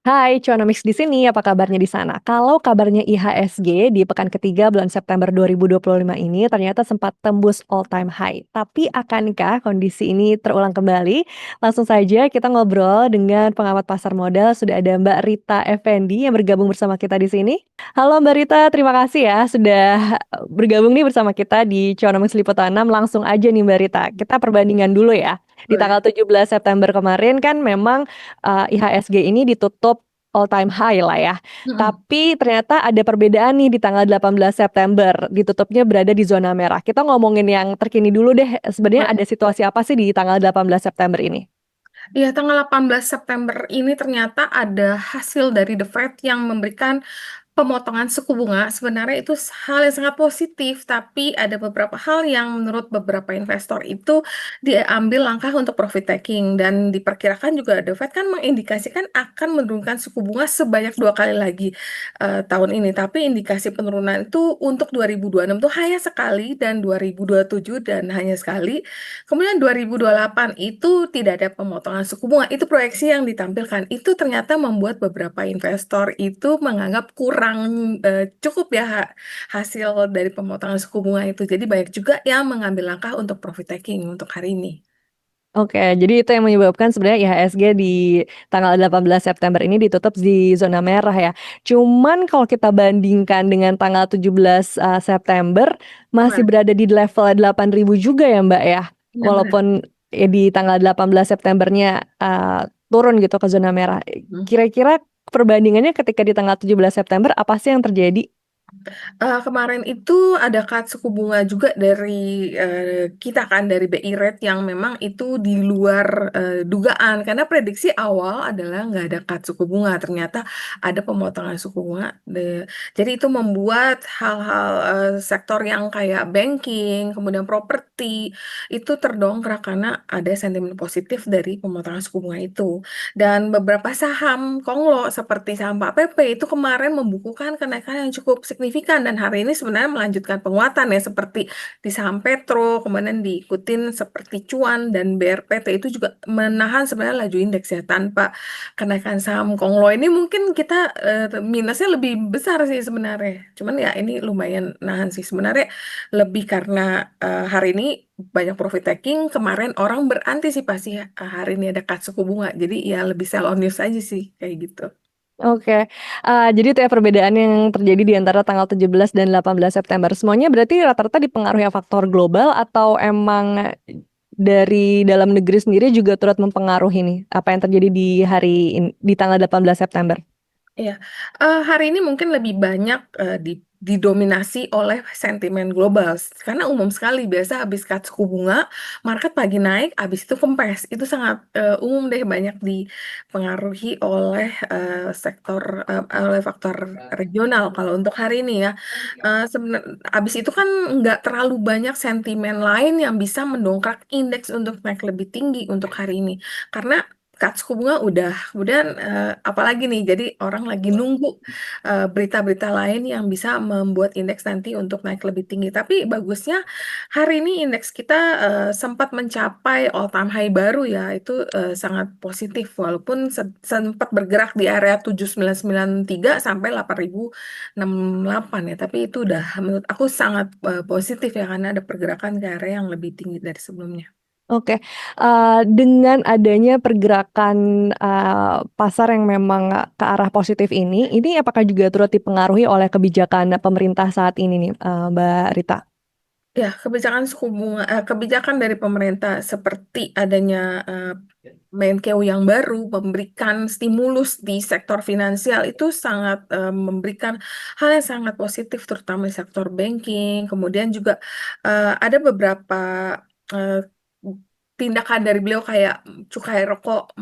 Hai, Cuanomics di sini, apa kabarnya di sana? Kalau kabarnya IHSG di pekan ketiga bulan September 2025 ini ternyata sempat tembus all time high. Tapi akankah kondisi ini terulang kembali? Langsung saja kita ngobrol dengan pengamat pasar modal. Sudah ada Mbak Rita Effendi yang bergabung bersama kita di sini. Halo Mbak Rita, terima kasih ya sudah bergabung nih bersama kita di Cuanomics Liputan 6. Langsung aja nih Mbak Rita, kita perbandingan dulu ya. Di Boleh. tanggal 17 September kemarin kan memang IHSG ini ditutup all time high lah ya. Mhm. Tapi ternyata ada perbedaan nih di tanggal 18 September, ditutupnya berada di zona merah. Kita ngomongin yang terkini dulu deh, sebenarnya Boleh. ada situasi apa sih di tanggal 18 September ini? Iya, tanggal 18 September ini ternyata ada hasil dari The Fed yang memberikan pemotongan suku bunga. Sebenarnya itu hal yang sangat positif, tapi ada beberapa hal yang menurut beberapa investor itu diambil langkah untuk profit taking, dan diperkirakan juga The Fed kan mengindikasikan akan menurunkan suku bunga sebanyak 2 kali lagi tahun ini. Tapi indikasi penurunan itu untuk 2026 tuh hanya sekali, dan 2027 dan hanya sekali. Kemudian 2028 itu tidak ada pemotongan suku bunga. Itu proyeksi yang ditampilkan. Itu ternyata membuat beberapa investor itu menganggap kurang cukup ya hasil dari pemotongan suku bunga itu. Jadi banyak juga yang mengambil langkah untuk profit taking untuk hari ini. Oke, jadi itu yang menyebabkan sebenarnya IHSG di tanggal 18 September ini ditutup di zona merah ya. Cuman kalau kita bandingkan dengan tanggal 17 September masih Kemarin. berada di level 8.000 juga ya Mbak ya. Benar-benar. Walaupun ya di tanggal 18 Septembernya turun gitu ke zona merah. Kira-kira perbandingannya ketika di tanggal 17 September apa sih yang terjadi? Kemarin itu ada cut suku bunga juga dari kita kan, dari BI Rate, yang memang itu di luar dugaan, karena prediksi awal adalah nggak ada cut suku bunga, ternyata ada pemotongan suku bunga. Jadi itu membuat hal-hal sektor yang kayak banking, kemudian properti itu terdongkrak karena ada sentimen positif dari pemotongan suku bunga itu. Dan beberapa saham konglo seperti saham Pak PP itu kemarin membukukan kenaikan yang cukup signifikan, dan hari ini sebenarnya melanjutkan penguatan ya, seperti di saham Petro, kemudian diikutin seperti Cuan dan BRPT itu juga menahan sebenarnya laju indeks ya. Tanpa kenaikan saham konglo ini mungkin kita minusnya lebih besar sih sebenarnya. Cuman ya ini lumayan nahan sih sebenarnya, lebih karena hari ini banyak profit taking. Kemarin orang berantisipasi hari ini ada cut suku bunga, jadi ya lebih sell on news aja sih kayak gitu. Oke, jadi itu ya perbedaan yang terjadi di antara tanggal 17 dan 18 September. Semuanya berarti rata-rata dipengaruhi faktor global atau emang dari dalam negeri sendiri juga turut mempengaruhi nih, apa yang terjadi di di tanggal 18 September? Iya, hari ini mungkin lebih banyak didominasi oleh sentimen global, karena umum sekali biasa habis cut suku bunga, market pagi naik, habis itu kempes. Itu sangat umum deh, banyak dipengaruhi oleh sektor oleh faktor regional kalau untuk hari ini ya. Habis itu kan nggak terlalu banyak sentimen lain yang bisa mendongkrak indeks untuk naik lebih tinggi untuk hari ini. Karena cut suku bunga udah, kemudian apalagi nih, jadi orang lagi nunggu berita-berita lain yang bisa membuat indeks nanti untuk naik lebih tinggi. Tapi bagusnya hari ini indeks kita sempat mencapai all time high baru ya, itu sangat positif, walaupun sempat bergerak di area 7.993 sampai 8.068 ya. Tapi itu udah menurut aku sangat positif ya, karena ada pergerakan ke area yang lebih tinggi dari sebelumnya. Oke, dengan adanya pergerakan, pasar yang memang ke arah positif ini apakah juga turut dipengaruhi oleh kebijakan pemerintah saat ini nih, Mbak Rita? Ya, kebijakan suku bunga, kebijakan dari pemerintah seperti adanya Menkeu yang baru memberikan stimulus di sektor finansial itu sangat memberikan hal yang sangat positif, terutama di sektor banking. Kemudian juga ada beberapa eh, tindakan dari beliau, kayak cukai rokok eh,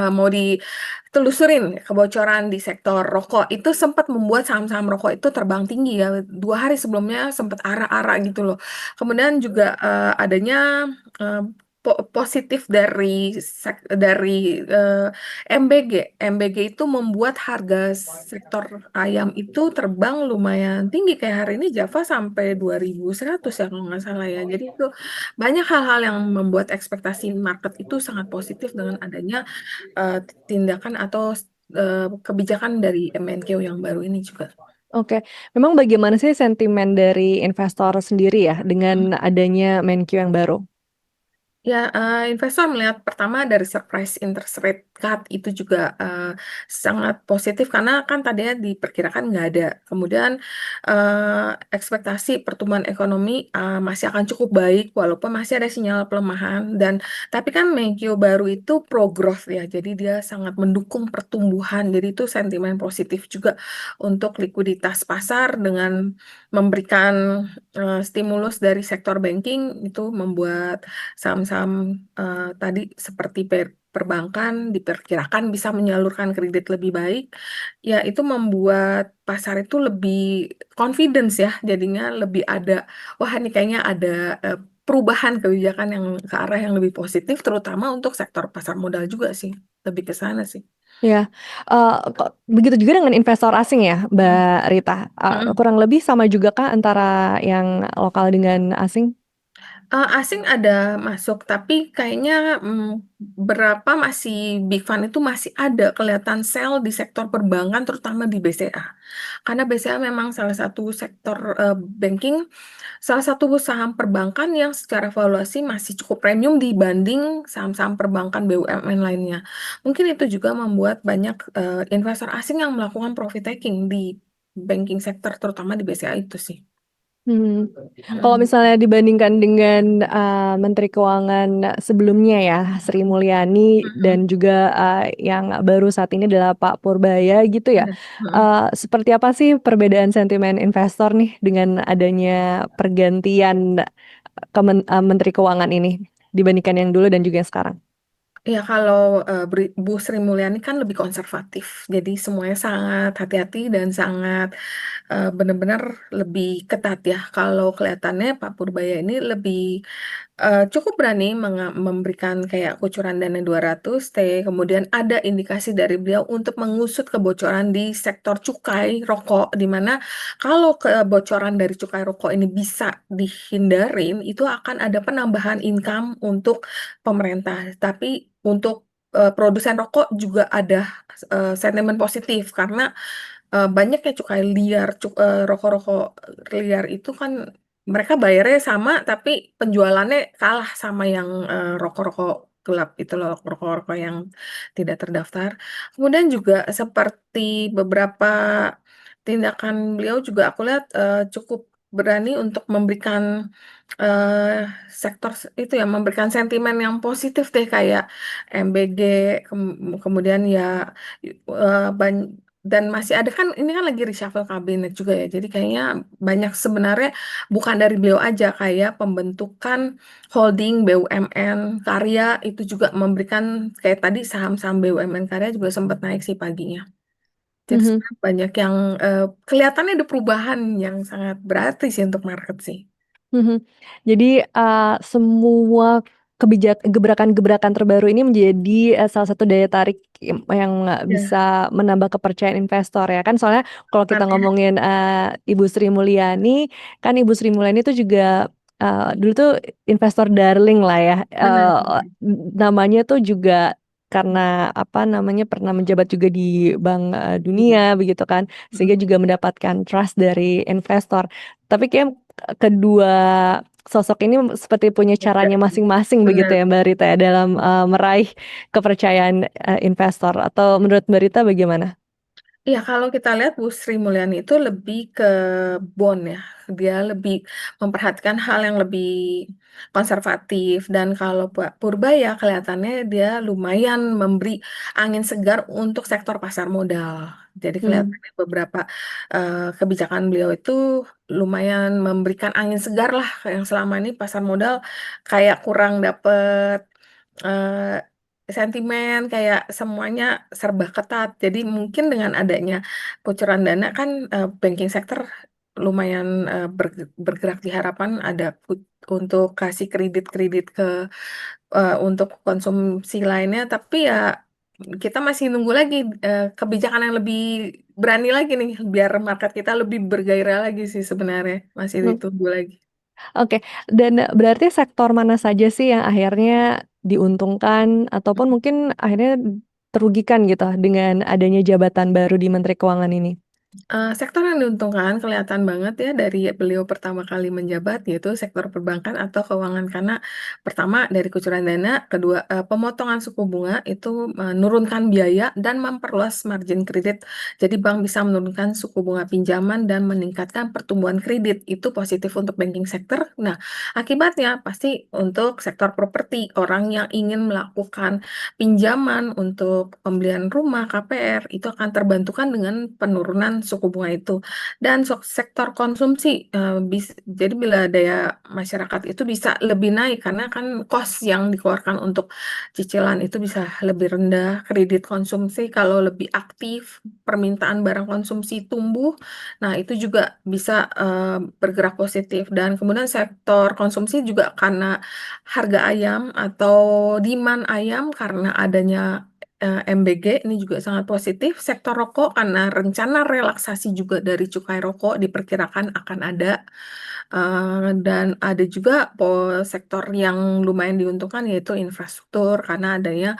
mau ditelusurin kebocoran di sektor rokok, itu sempat membuat saham-saham rokok itu terbang tinggi ya, 2 hari sebelumnya sempat ara-ara gitu loh. Kemudian juga adanya positif dari MBG. MBG itu membuat harga sektor ayam itu terbang lumayan tinggi. Kayak hari ini Java sampai 2.100 ya kalau nggak salah ya. Jadi itu banyak hal-hal yang membuat ekspektasi market itu sangat positif dengan adanya eh, tindakan atau kebijakan dari MNQ yang baru ini juga. Oke, memang bagaimana sih sentimen dari investor sendiri ya dengan adanya Menkyu yang baru? Ya, investor melihat pertama dari surprise interest rate cut itu juga sangat positif karena kan tadinya diperkirakan nggak ada. Kemudian ekspektasi pertumbuhan ekonomi masih akan cukup baik walaupun masih ada sinyal pelemahan dan tapi kan Menkyu baru itu pro-growth ya, jadi dia sangat mendukung pertumbuhan. Jadi itu sentimen positif juga untuk likuiditas pasar dengan memberikan stimulus dari sektor banking itu membuat saham-saham tadi seperti perbankan diperkirakan bisa menyalurkan kredit lebih baik, ya itu membuat pasar itu lebih confidence ya, jadinya lebih ada, wah ini kayaknya ada perubahan kebijakan yang ke arah yang lebih positif, terutama untuk sektor pasar modal juga sih, lebih ke sana sih. Ya, begitu juga dengan investor asing ya, Mbak Mm. Rita. Mm. Kurang lebih sama juga kah antara yang lokal dengan asing? Asing ada masuk, tapi kayaknya berapa masih big fund itu masih ada kelihatan sell di sektor perbankan, terutama di BCA. Karena BCA memang salah satu sektor banking, salah satu saham perbankan yang secara valuasi masih cukup premium dibanding saham-saham perbankan BUMN lainnya. Mungkin itu juga membuat banyak investor asing yang melakukan profit taking di banking sektor, terutama di BCA itu sih. Hmm. Kalau Mm. misalnya dibandingkan dengan Menteri Keuangan sebelumnya ya, Sri Mulyani Mm. dan juga yang baru saat ini adalah Pak Purbaya gitu ya. Benar. Mm. Seperti apa sih perbedaan sentimen investor nih dengan adanya pergantian Menteri Keuangan ini dibandingkan yang dulu dan juga yang sekarang? Ya, kalau Bu Sri Mulyani kan lebih konservatif, jadi semuanya sangat hati-hati dan sangat benar-benar lebih ketat ya. Kalau kelihatannya Pak Purbaya ini lebih cukup berani memberikan kayak kucuran dana 200 T, kemudian ada indikasi dari beliau untuk mengusut kebocoran di sektor cukai rokok, di mana kalau kebocoran dari cukai rokok ini bisa dihindarin, itu akan ada penambahan income untuk pemerintah. Tapi untuk produsen rokok juga ada sentimen positif karena banyaknya cukai liar, rokok-rokok liar itu kan mereka bayarnya sama, tapi penjualannya kalah sama yang rokok-rokok gelap itu loh, rokok-rokok yang tidak terdaftar. Kemudian juga seperti beberapa tindakan beliau juga aku lihat cukup berani untuk memberikan sektor itu ya, memberikan sentimen yang positif deh kayak MBG, kemudian ya dan masih ada kan ini kan lagi reshuffle kabinet juga ya. Jadi kayaknya banyak sebenarnya bukan dari beliau aja, kayak pembentukan holding BUMN Karya itu juga memberikan kayak tadi saham-saham BUMN Karya juga sempat naik sih paginya. Jadi Mhm. sebenarnya banyak yang kelihatannya ada perubahan yang sangat berarti sih untuk market sih. Mhm. Jadi, semua gebrakan-gebrakan terbaru ini menjadi, salah satu daya tarik yang Ya, bisa menambah kepercayaan investor ya kan soalnya kalau kita artinya ngomongin, Ibu Sri Mulyani, kan Ibu Sri Mulyani itu juga, dulu tuh investor darling lah ya, benar. namanya tuh juga karena apa namanya, pernah menjabat juga di Bank, Iya. Dunia begitu kan, sehingga Mm. juga mendapatkan trust dari investor. Tapi kayak kedua sosok ini seperti punya Beda. caranya masing-masing begitu Benar. ya Mbak Rita ya dalam, meraih kepercayaan, investor atau menurut Mbak Rita bagaimana? Iya, kalau kita lihat Bu Sri Mulyani itu lebih ke bond ya. Dia lebih memperhatikan hal yang lebih konservatif. Dan kalau Pak Purbaya kelihatannya dia lumayan memberi angin segar untuk sektor pasar modal. Jadi Mmm, kelihatannya beberapa kebijakan beliau itu lumayan memberikan angin segar lah, yang selama ini pasar modal kayak kurang dapet sentimen, kayak semuanya serba ketat. Jadi mungkin dengan adanya kucuran dana kan banking sector lumayan bergerak di harapan ada untuk kasih kredit-kredit ke untuk konsumsi lainnya, tapi ya kita masih nunggu lagi kebijakan yang lebih berani lagi nih, biar market kita lebih bergairah lagi sih sebenarnya, masih Mmm, ditunggu lagi. oke. Dan berarti sektor mana saja sih yang akhirnya diuntungkan ataupun mungkin akhirnya terugikan gitu dengan adanya jabatan baru di Menteri Keuangan ini? Sektor yang diuntungkan kelihatan banget ya dari beliau pertama kali menjabat, yaitu sektor perbankan atau keuangan. Karena pertama dari kucuran dana, kedua, pemotongan suku bunga itu menurunkan biaya dan memperluas margin kredit. Jadi bank bisa menurunkan suku bunga pinjaman dan meningkatkan pertumbuhan kredit, itu positif untuk banking sector. Nah, akibatnya pasti untuk sektor properti, orang yang ingin melakukan pinjaman untuk pembelian rumah, KPR, itu akan terbantukan dengan penurunan suku bunga itu. Dan sektor konsumsi, jadi bila daya masyarakat itu bisa lebih naik karena kan cost yang dikeluarkan untuk cicilan itu bisa lebih rendah, kredit konsumsi kalau lebih aktif, permintaan barang konsumsi tumbuh, nah itu juga bisa, bergerak positif. Dan kemudian sektor konsumsi juga karena harga ayam atau demand ayam karena adanya MBG ini juga sangat positif. Sektor rokok karena rencana relaksasi juga dari cukai rokok diperkirakan akan ada. Dan ada juga sektor yang lumayan diuntungkan yaitu infrastruktur karena adanya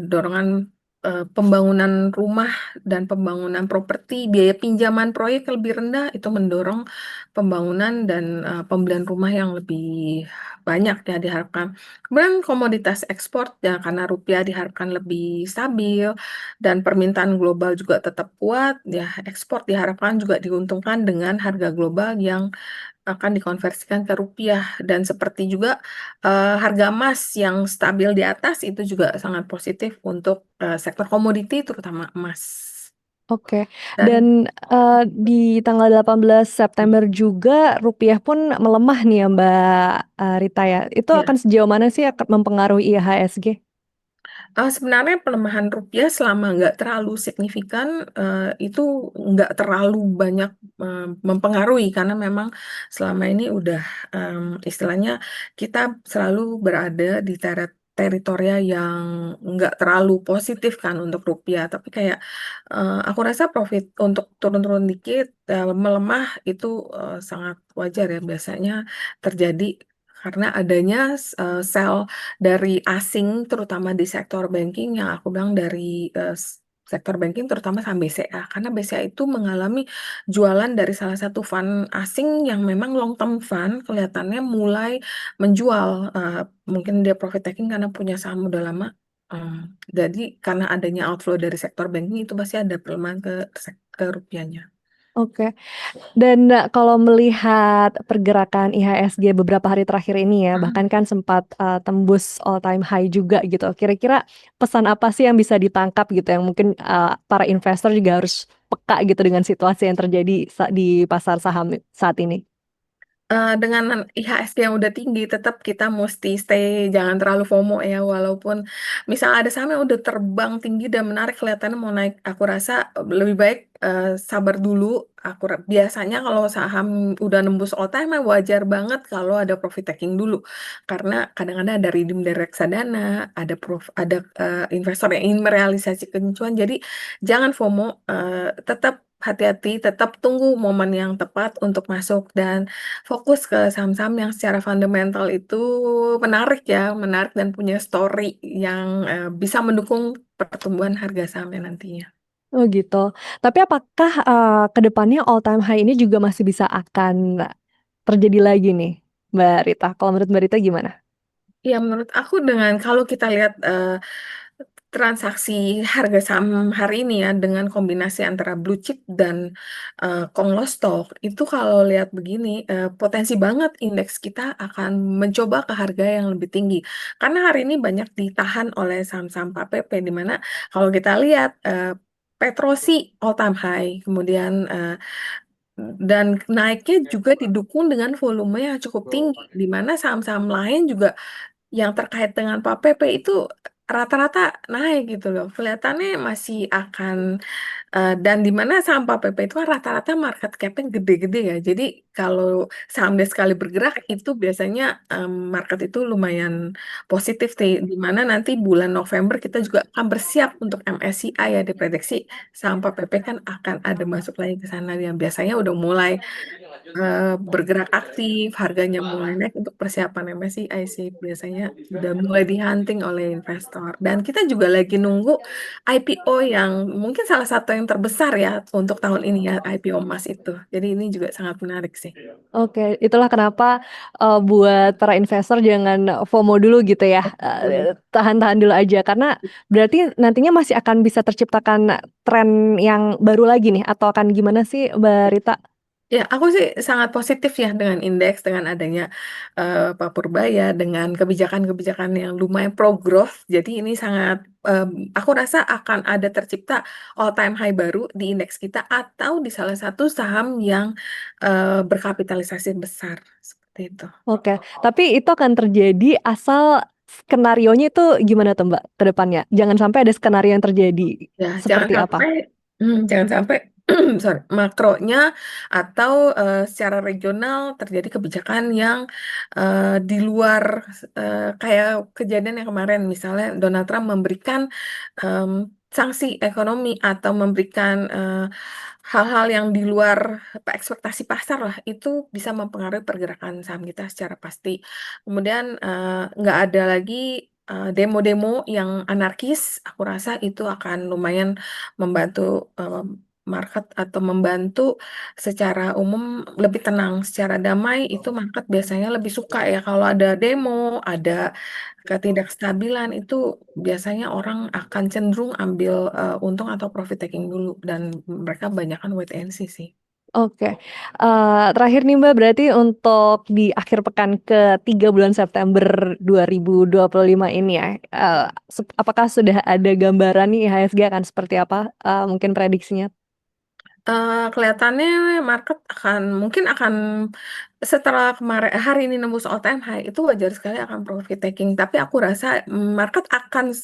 dorongan pembangunan rumah dan pembangunan properti, biaya pinjaman proyek lebih rendah itu mendorong pembangunan dan pembelian rumah yang lebih banyak ya diharapkan. Kemudian komoditas ekspor ya karena rupiah diharapkan lebih stabil dan permintaan global juga tetap kuat, ya ekspor diharapkan juga diuntungkan dengan harga global yang akan dikonversikan ke rupiah dan seperti juga, harga emas yang stabil di atas itu juga sangat positif untuk, sektor komoditi terutama emas. Oke. Dan Dan, di tanggal 18 September juga rupiah pun melemah nih ya, Mbak, Rita ya. Itu ya. akan sejauh mana sih akan mempengaruhi IHSG? Sebenarnya pelemahan rupiah selama nggak terlalu signifikan, itu nggak terlalu banyak, mempengaruhi karena memang selama ini udah, istilahnya kita selalu berada di teritorial yang nggak terlalu positif kan untuk rupiah. Tapi kayak, aku rasa profit untuk turun-turun dikit, melemah itu, sangat wajar ya biasanya terjadi karena adanya sell dari asing terutama di sektor banking yang aku bilang dari, sektor banking terutama saham BCA. Karena BCA itu mengalami jualan dari salah satu fund asing yang memang long term fund kelihatannya mulai menjual, mungkin dia profit taking karena punya saham udah lama, jadi karena adanya outflow dari sektor banking itu pasti ada pelemahan ke rupiahnya. Oke. Dan, kalau melihat pergerakan IHSG beberapa hari terakhir ini ya, Mhm. bahkan kan sempat, tembus all time high juga gitu. Kira-kira pesan apa sih yang bisa ditangkap gitu yang mungkin, para investor juga harus peka gitu dengan situasi yang terjadi di pasar saham saat ini? Dengan IHSG yang udah tinggi, tetap kita musti stay, jangan terlalu FOMO ya, walaupun misal ada saham yang udah terbang tinggi dan menarik kelihatannya mau naik, aku rasa lebih baik, sabar dulu. Biasanya kalau saham udah nembus all time high wajar banget kalau ada profit taking dulu. Karena kadang-kadang ada redeem dari reksadana, ada, investor yang ingin merealisasi keuntungan. Jadi jangan FOMO, tetap hati-hati, tetap tunggu momen yang tepat untuk masuk dan fokus ke saham-saham yang secara fundamental itu menarik ya, menarik dan punya story yang, bisa mendukung pertumbuhan harga sahamnya nantinya. Oh gitu. Tapi apakah, ke depannya all time high ini juga masih bisa akan terjadi lagi nih, Mbak Rita? Kalau menurut Mbak Rita gimana? Ya menurut aku dengan kalau kita lihat, transaksi harga saham hari ini ya, dengan kombinasi antara blue chip dan, Konglo Stock, itu kalau lihat begini, potensi banget indeks kita akan mencoba ke harga yang lebih tinggi. Karena hari ini banyak ditahan oleh saham-saham KPP, di mana kalau kita lihat, Petrosi all time high, kemudian, dan naiknya juga didukung dengan volume yang cukup tinggi, di mana saham-saham lain juga yang terkait dengan PAPP itu rata-rata naik gitu loh. Kelihatannya masih akan dan di mana saham PP itu kan rata-rata market cap-nya gede-gede ya. Jadi kalau saham dia sekali bergerak itu biasanya market itu lumayan positif sih. Di mana nanti bulan November kita juga akan bersiap untuk MSCI ya, diprediksi saham PP kan akan ada masuk lagi ke sana yang biasanya udah mulai bergerak aktif, harganya mulai naik untuk persiapan MSCI sih biasanya udah mulai di-hunting oleh investor. Dan kita juga lagi nunggu IPO yang mungkin salah satu yang terbesar ya untuk tahun ini ya, IPO emas itu. Jadi ini juga sangat menarik sih. Oke, itulah kenapa, buat para investor jangan FOMO dulu gitu ya, Betul. tahan-tahan dulu aja karena berarti nantinya masih akan bisa terciptakan tren yang baru lagi nih atau akan gimana sih Mbak Rita? Ya, aku sih sangat positif ya dengan indeks, dengan adanya Pak Purbaya, dengan kebijakan-kebijakan yang lumayan pro-growth. Jadi ini sangat, aku rasa akan ada tercipta all-time high baru di indeks kita atau di salah satu saham yang berkapitalisasi besar, seperti itu. Oke, tapi itu akan terjadi asal skenarionya itu gimana tuh Mbak ke depannya? Jangan sampai ada skenario yang terjadi, Ya, jangan seperti apa? sampai jangan sampai sorry, makronya atau secara regional terjadi kebijakan yang di luar kayak kejadian yang kemarin, misalnya Donald Trump memberikan sanksi ekonomi atau memberikan hal-hal yang di luar ekspektasi pasar lah, itu bisa mempengaruhi pergerakan saham kita secara pasti. Kemudian nggak ada lagi demo-demo yang anarkis, aku rasa itu akan lumayan membantu market atau membantu secara umum lebih tenang, secara damai itu market biasanya lebih suka ya kalau ada demo, ada ketidakstabilan itu biasanya orang akan cenderung ambil untung atau profit taking dulu dan mereka banyakkan wait and see sih. Oke, terakhir nih Mbak, berarti untuk di akhir pekan ke-3 bulan September 2025 ini ya, apakah sudah ada gambaran nih IHSG akan seperti apa, mungkin prediksinya? Kelihatannya market mungkin akan setelah kemarin hari ini nembus all time high itu wajar sekali akan profit taking. Tapi aku rasa market akan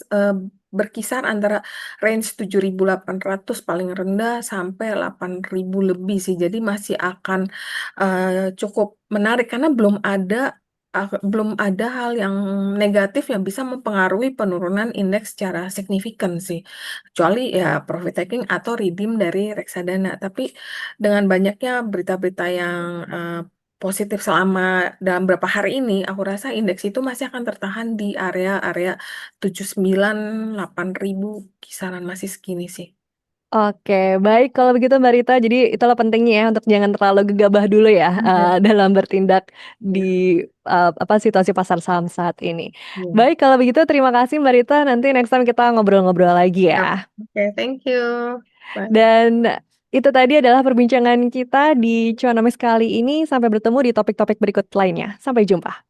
berkisar antara range 7.800 paling rendah sampai 8.000 lebih sih. Jadi masih akan cukup menarik karena belum ada hal yang negatif yang bisa mempengaruhi penurunan indeks secara signifikan sih. Kecuali ya profit taking atau redeem dari reksadana. Tapi dengan banyaknya berita-berita yang positif selama dalam beberapa hari ini, aku rasa indeks itu masih akan tertahan di area-area 79 8.000 kisaran masih segini sih. Oke, baik kalau begitu Mbak Rita, jadi itulah pentingnya ya untuk jangan terlalu gegabah dulu ya, Iya, dalam bertindak iya, di, situasi pasar saham saat ini. iya. Baik kalau begitu terima kasih Mbak Rita, nanti next time kita ngobrol-ngobrol lagi Siap. ya. Oke, thank you. Bye. Dan itu tadi adalah perbincangan kita di Cuan Nomis kali ini, sampai bertemu di topik-topik berikut lainnya. Sampai jumpa.